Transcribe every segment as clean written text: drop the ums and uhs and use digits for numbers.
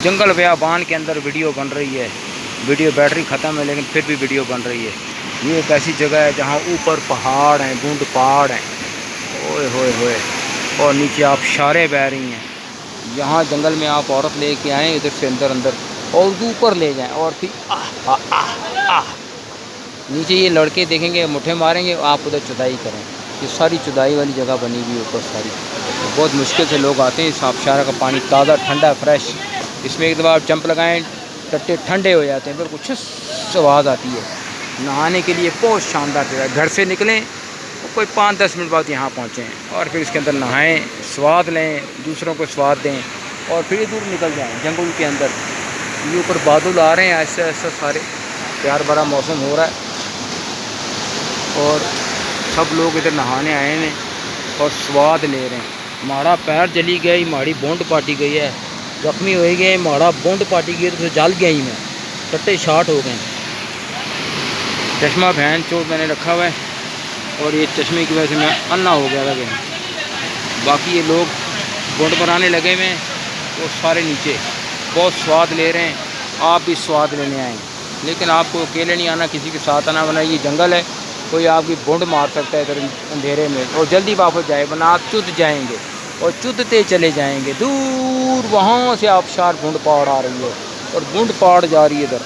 जंगल बियाबान के अंदर वीडियो बन रही है। वीडियो बैटरी ख़त्म है लेकिन फिर भी वीडियो बन रही है। ये एक ऐसी जगह है जहाँ ऊपर पहाड़ हैं, बूंद पहाड़ हैं, ओए होए होए, और नीचे आप शारे बह रही हैं। यहाँ जंगल में आप औरत ले के आएँ इधर से अंदर अंदर और ऊपर ले जाएं और फिर नीचे ये लड़के देखेंगे, मुठ्ठे मारेंगे, आप उधर चुदाई करें। ये सारी चुदाई वाली जगह बनी हुई है ऊपर सारी। बहुत मुश्किल से लोग आते हैं। इस आबशारा का पानी ताज़ा ठंडा फ्रेश, इसमें एक दफ़ा आप जंप लगाएं टट्टे ठंडे हो जाते हैं, बिल्कुल कुछ आवाज़ आती है। नहाने के लिए बहुत शानदार जगह है। घर से निकलें और कोई 5-10 मिनट बाद यहाँ पहुँचें और फिर इसके अंदर नहाएं, स्वाद लें, दूसरों को स्वाद दें और फिर दूर निकल जाएँ जंगल के अंदर। ये ऊपर बादल आ रहे हैं ऐसे ऐसे सारे, प्यार भरा मौसम हो रहा है और सब लोग इधर नहाने आए हैं और स्वाद ले रहे हैं। माड़ा पैर जली गई, माड़ी बोंड पाटी गई है, जख्मी हो गए, माड़ा बोंड पाटी गई तो जल गया ही मैं, टट्टे शार्ट हो गए। चश्मा भैन चोट मैंने रखा हुआ है और ये चश्मे की वजह से मैं अन्ना हो गया था। बाकी ये लोग बोंड बनाने लगे हुए हैं, वो सारे नीचे बहुत स्वाद ले रहे हैं। आप भी स्वाद लेने आए, लेकिन आपको अकेले नहीं आना, किसी के साथ आना, वरना ये जंगल है, कोई आपकी बोंड मार सकता है इधर अंधेरे में। और जल्दी वापस जाए वरना आप चुद जाएंगे और चुदते चले जाएंगे दूर। वहाँ से आबशार बूंद पहाड़ आ रही है और बूंद पहाड़ जा रही है इधर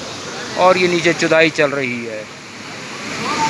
और ये नीचे चुदाई चल रही है।